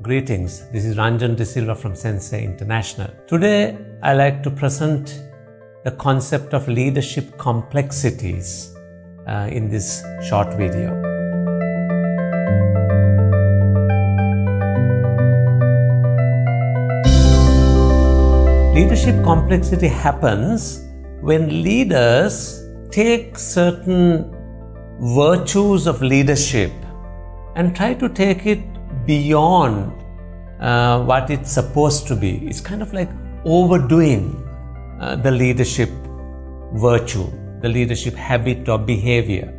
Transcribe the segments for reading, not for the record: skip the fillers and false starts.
Greetings, this is Ranjan De Silva from Sensei International. Today, I like to present the concept of leadership complexities in this short video. Leadership complexity happens when leaders take certain virtues of leadership and try to take it beyond what it's supposed to be. It's kind of like overdoing the leadership virtue, the leadership habit or behavior.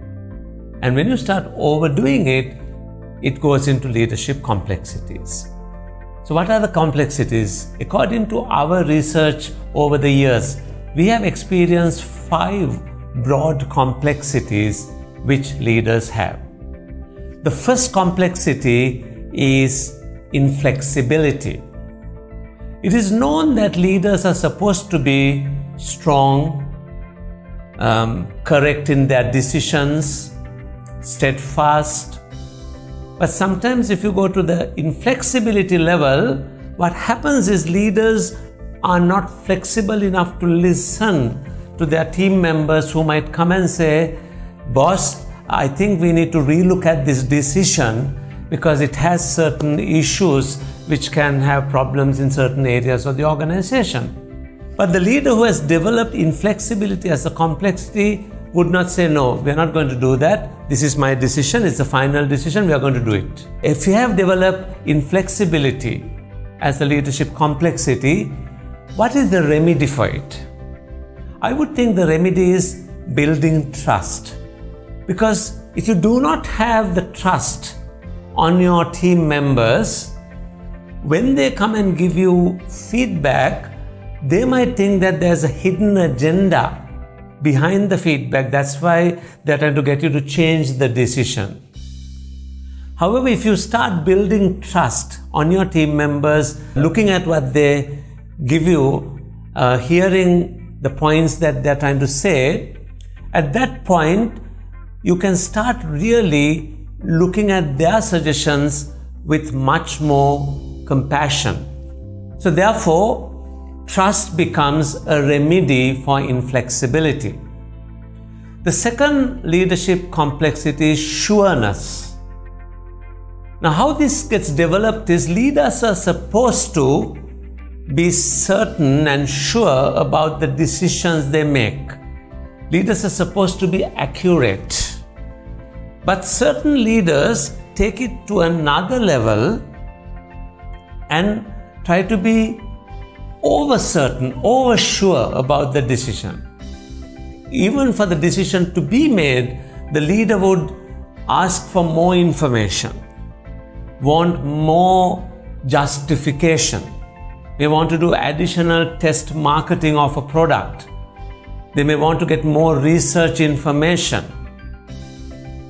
And when you start overdoing it, it goes into leadership complexities. So what are the complexities? According to our research over the years, we have experienced 5 broad complexities which leaders have. The first complexity is inflexibility. It is known that leaders are supposed to be strong, correct in their decisions, steadfast. But sometimes if you go to the inflexibility level, what happens is leaders are not flexible enough to listen to their team members who might come and say, "Boss, I think we need to relook at this decision because it has certain issues which can have problems in certain areas of the organization." But the leader who has developed inflexibility as a complexity would not say, "No, we are not going to do that. This is my decision. It's the final decision. We are going to do it." If you have developed inflexibility as a leadership complexity, what is the remedy for it? I would think the remedy is building trust. Because if you do not have the trust on your team members, when they come and give you feedback, they might think that there's a hidden agenda behind the feedback. That's why they're trying to get you to change the decision. However, if you start building trust on your team members, looking at what they give you, hearing the points that they're trying to say, at that point, you can start really looking at their suggestions with much more compassion. So therefore, trust becomes a remedy for inflexibility. The second leadership complexity is sureness. Now, how this gets developed is leaders are supposed to be certain and sure about the decisions they make. Leaders are supposed to be accurate. But certain leaders take it to another level and try to be over-certain, over-sure about the decision. Even for the decision to be made, the leader would ask for more information, want more justification. They want to do additional test marketing of a product. They may want to get more research information.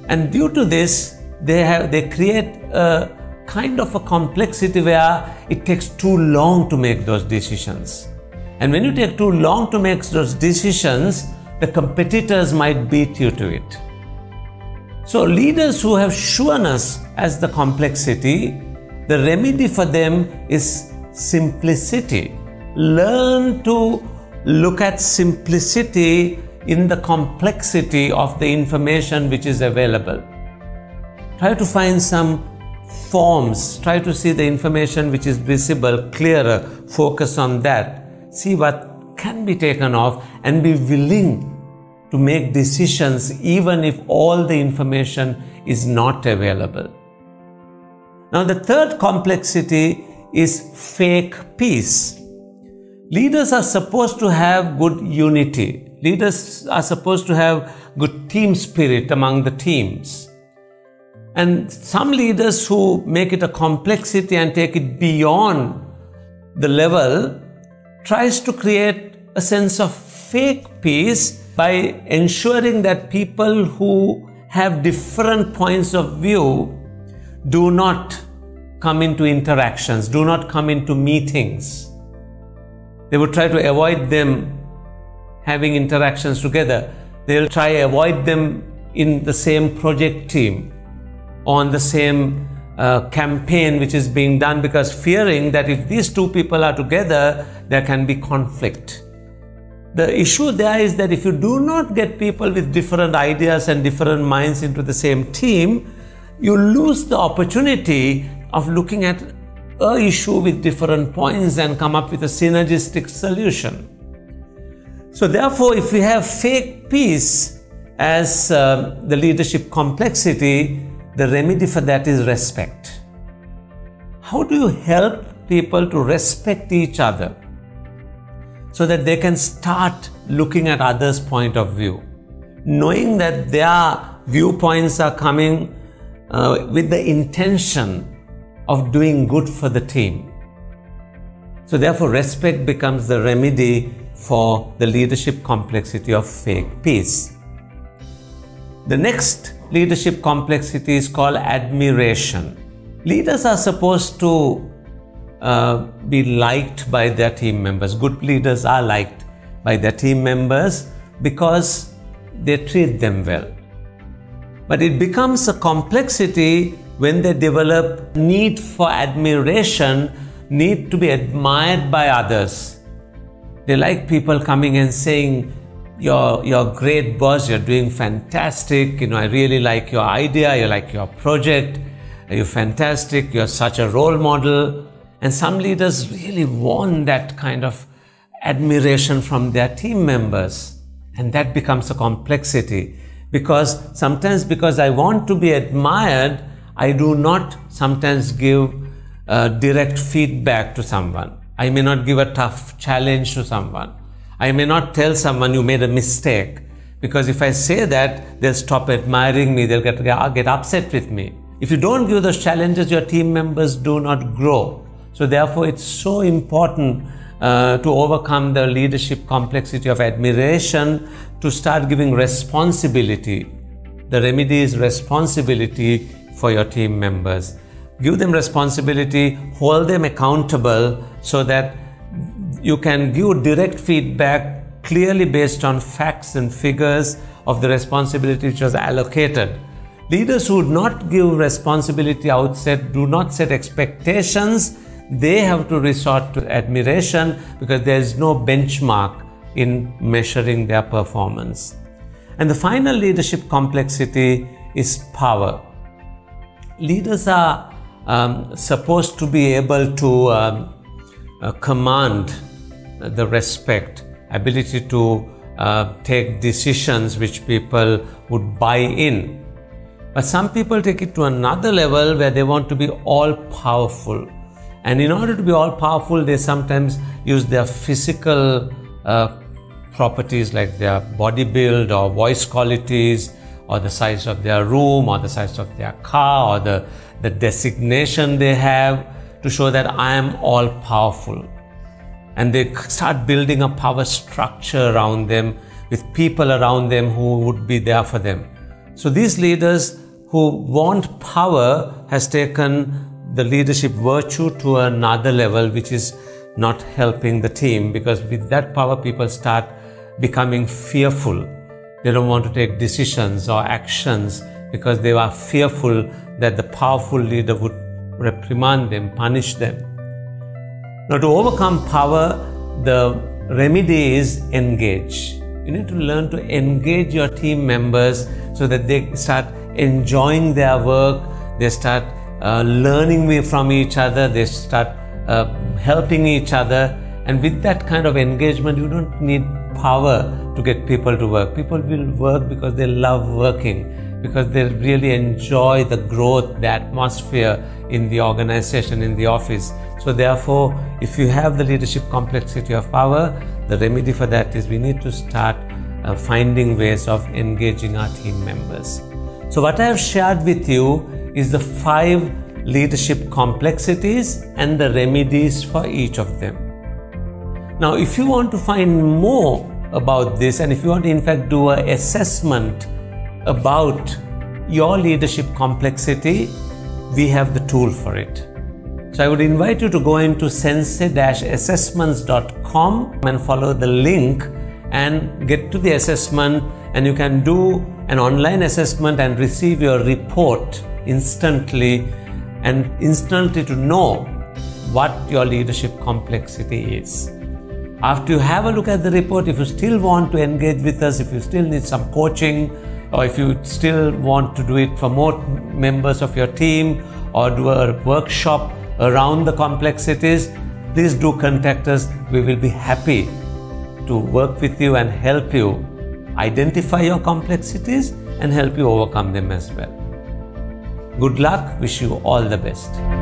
And due to this, they create a kind of a complexity where it takes too long to make those decisions. And when you take too long to make those decisions, the competitors might beat you to it. So leaders who have sureness as the complexity, the remedy for them is simplicity. Learn to look at simplicity in the complexity of the information which is available. Try to find some forms, try to see the information which is visible, clearer, focus on that, see what can be taken off and be willing to make decisions even if all the information is not available. Now the third complexity is fake peace. Leaders are supposed to have good unity. Leaders are supposed to have good team spirit among the teams. And some leaders who make it a complexity and take it beyond the level tries to create a sense of fake peace by ensuring that people who have different points of view do not come into interactions, do not come into meetings. They would try to avoid them having interactions together. They'll try to avoid them in the same project team, on the same campaign which is being done, because fearing that if these two people are together, there can be conflict. The issue there is that if you do not get people with different ideas and different minds into the same team, you lose the opportunity of looking at an issue with different points and come up with a synergistic solution. So therefore, if we have fake peace as the leadership complexity, the remedy for that is respect. How do you help people to respect each other so that they can start looking at others' point of view, knowing that their viewpoints are coming with the intention of doing good for the team? So therefore, respect becomes the remedy for the leadership complexity of fake peace. The next leadership complexity is called admiration. Leaders are supposed to be liked by their team members. Good leaders are liked by their team members because they treat them well. But it becomes a complexity when they develop need for admiration, need to be admired by others. They like people coming and saying, you're great, boss, you're doing fantastic, I really like your idea, you like your project, you're fantastic, you're such a role model. And some leaders really want that kind of admiration from their team members. And that becomes a complexity, because sometimes because I want to be admired, I do not sometimes give direct feedback to someone. I may not give a tough challenge to someone. I may not tell someone you made a mistake, because if I say that, they'll stop admiring me, they'll get upset with me. If you don't give those challenges, your team members do not grow. So therefore, it's so important to overcome the leadership complexity of admiration, to start giving responsibility. The remedy is responsibility for your team members. Give them responsibility, hold them accountable so that you can give direct feedback clearly based on facts and figures of the responsibility which was allocated. Leaders who do not give responsibility outset, do not set expectations, they have to resort to admiration because there is no benchmark in measuring their performance. And the final leadership complexity is power. Leaders are supposed to be able to command the respect, ability to take decisions which people would buy in. But some people take it to another level where they want to be all powerful. And in order to be all powerful, they sometimes use their physical properties like their body build or voice qualities or the size of their room or the size of their car or the designation they have to show that I am all powerful. And they start building a power structure around them with people around them who would be there for them. So these leaders who want power has taken the leadership virtue to another level, which is not helping the team, because with that power people start becoming fearful. They don't want to take decisions or actions because they are fearful that the powerful leader would reprimand them, punish them. Now, to overcome power, the remedy is engage. You need to learn to engage your team members so that they start enjoying their work, they start learning from each other, they start helping each other. And with that kind of engagement, you don't need power to get people to work. People will work because they love working, because they really enjoy the growth, the atmosphere in the organization, in the office. So therefore, if you have the leadership complexity of power, the remedy for that is we need to start finding ways of engaging our team members. So what I have shared with you is the 5 leadership complexities and the remedies for each of them. Now, if you want to find more about this, and if you want to in fact do an assessment about your leadership complexity, we have the tool for it. So I would invite you to go into sensei-assessments.com and follow the link and get to the assessment, and you can do an online assessment and receive your report instantly and instantly to know what your leadership complexity is. After you have a look at the report, if you still want to engage with us, if you still need some coaching, or if you still want to do it for more members of your team, or do a workshop around the complexities, please do contact us. We will be happy to work with you and help you identify your complexities and help you overcome them as well. Good luck. Wish you all the best.